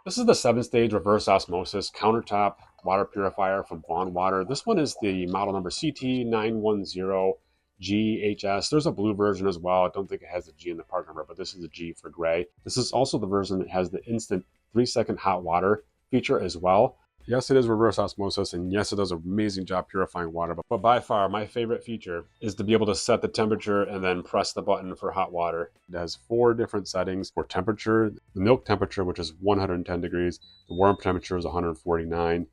This is the 7-stage reverse osmosis countertop water purifier from VonWater. This one is the model number CT910GH. There's a blue version as well. I don't think it has the G in the part number, but this is the G for gray. This is also the version that has the instant 3-second hot water feature as well. Yes, it is reverse osmosis, and yes, it does an amazing job purifying water. But by far, my favorite feature is to be able to set the temperature and then press the button for hot water. It has 4 different settings for temperature. The milk temperature, which is 110 degrees. The warm temperature is 149.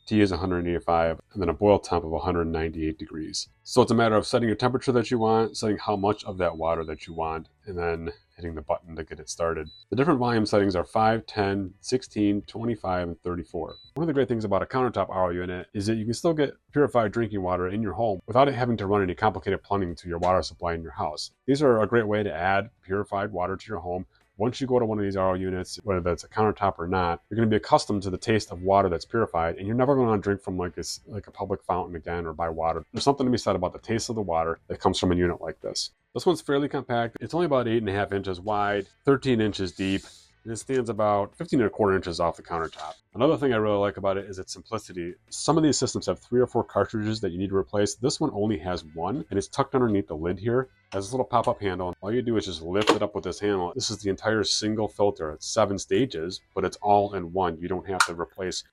Tea is 185, and then a boil temp of 198 degrees. So it's a matter of setting a temperature that you want, setting how much of that water that you want, and then hitting the button to get it started. The different volume settings are 5, 10, 16, 25, and 34. One of the great things about a countertop RO unit is that you can still get purified drinking water in your home without it having to run any complicated plumbing to your water supply in your house. These are a great way to add purified water to your home. Once you go to one of these RO units, whether that's a countertop or not, you're going to be accustomed to the taste of water that's purified, and you're never going to drink from like a public fountain again or buy water. There's something to be said about the taste of the water that comes from a unit like this. This one's fairly compact. It's only about 8.5 inches wide, 13 inches deep, and it stands about 15.25 inches off the countertop. Another thing I really like about it is its simplicity. Some of these systems have 3 or 4 cartridges that you need to replace. This one only has 1, and it's tucked underneath the lid here. It has this little pop-up handle. All you do is just lift it up with this handle. This is the entire single filter. It's 7 stages, but it's all in one. You don't have to replace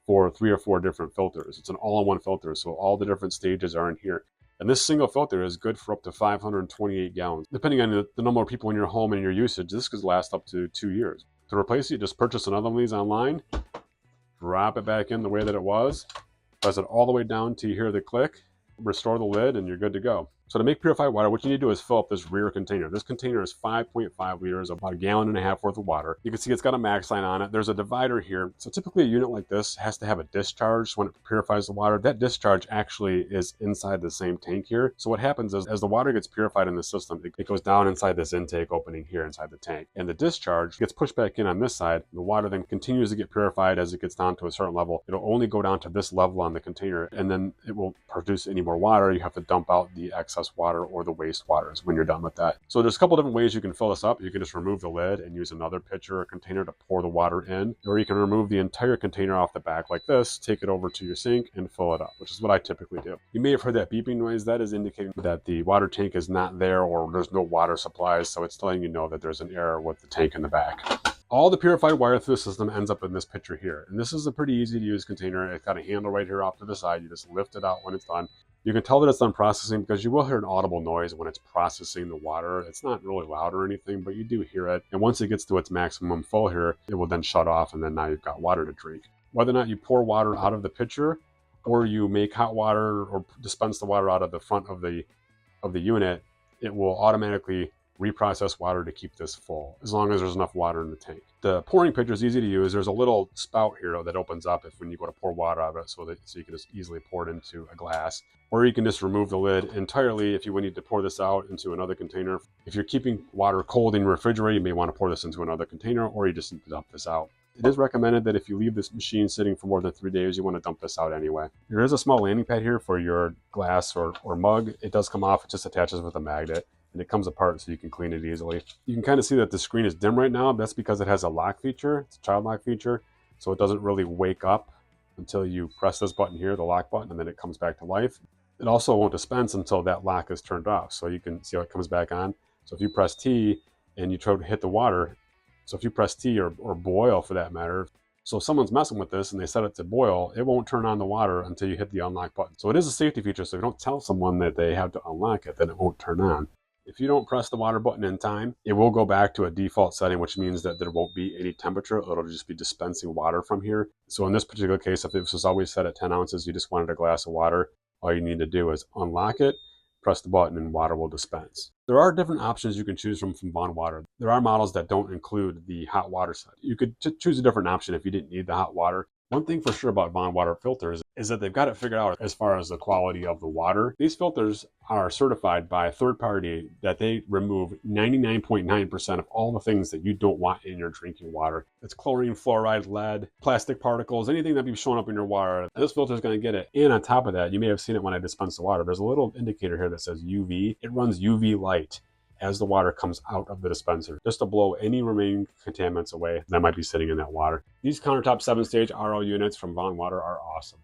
3 or 4 different filters. It's an all-in-one filter, so all the different stages are in here. And this single filter is good for up to 528 gallons. Depending on the number of people in your home and your usage, this could last up to 2 years. To replace it, just purchase another one of these online, drop it back in the way that it was, press it all the way down till you hear the click, restore the lid, and you're good to go. So to make purified water, what you need to do is fill up this rear container. This container is 5.5 liters, about 1.5 gallons worth of water. You can see it's got a max sign on it. There's a divider here. So typically a unit like this has to have a discharge when it purifies the water. That discharge actually is inside the same tank here. So what happens is as the water gets purified in the system, it goes down inside this intake opening here inside the tank. And the discharge gets pushed back in on this side. The water then continues to get purified as it gets down to a certain level. It'll only go down to this level on the container, and then it won't produce any more water. You have to dump out the excess water or the wastewaters when you're done with that. So there's a couple different ways you can fill this up. You can just remove the lid and use another pitcher or container to pour the water in, or you can remove the entire container off the back like this, take it over to your sink and fill it up, which is what I typically do. You may have heard that beeping noise. That is indicating that the water tank is not there or there's no water supplies, so it's letting you know that there's an error with the tank in the back. All the purified water through the system ends up in this pitcher here. And this is a pretty easy to use container. It's got a handle right here off to the side. You just lift it out when it's done. You can tell that it's done processing because you will hear an audible noise when it's processing the water. It's not really loud or anything, but you do hear it. And once it gets to its maximum full here, it will then shut off, and then now you've got water to drink. Whether or not you pour water out of the pitcher or you make hot water or dispense the water out of the front of the unit, it will automatically reprocess water to keep this full, as long as there's enough water in the tank. The pouring pitcher is easy to use. There's a little spout here that opens up when you go to pour water out of it, so you can just easily pour it into a glass. Or you can just remove the lid entirely if you need to pour this out into another container. If you're keeping water cold in your refrigerator, you may want to pour this into another container, or you just need to dump this out. It is recommended that if you leave this machine sitting for more than 3 days, you want to dump this out anyway. There is a small landing pad here for your glass or mug. It does come off. It just attaches with a magnet, and it comes apart so you can clean it easily. You can kind of see that the screen is dim right now. That's because it has a lock feature. It's a child lock feature, so it doesn't really wake up until you press this button here, the lock button, and then it comes back to life. It also won't dispense until that lock is turned off, so you can see how it comes back on. So if you press T and you try to hit the water, so if you press T or boil for that matter, so if someone's messing with this and they set it to boil, it won't turn on the water until you hit the unlock button. So it is a safety feature, so if you don't tell someone that they have to unlock it, then it won't turn on. If you don't press the water button in time, it will go back to a default setting, which means that there won't be any temperature. It'll just be dispensing water from here. So in this particular case, if this was always set at 10 ounces, you just wanted a glass of water, all you need to do is unlock it, press the button, and water will dispense. There are different options you can choose from VonWater. There are models that don't include the hot water side. You could choose a different option if you didn't need the hot water. One thing for sure about VonWater filters is that they've got it figured out as far as the quality of the water. These filters are certified by a third party that they remove 99.9% of all the things that you don't want in your drinking water. It's chlorine, fluoride, lead, plastic particles, anything that be showing up in your water. This filter is going to get it. And on top of that, you may have seen it when I dispense the water. There's a little indicator here that says UV. It runs UV light. as the water comes out of the dispenser, just to blow any remaining contaminants away that might be sitting in that water. These Countertop 7-stage RO units from VonWater are awesome.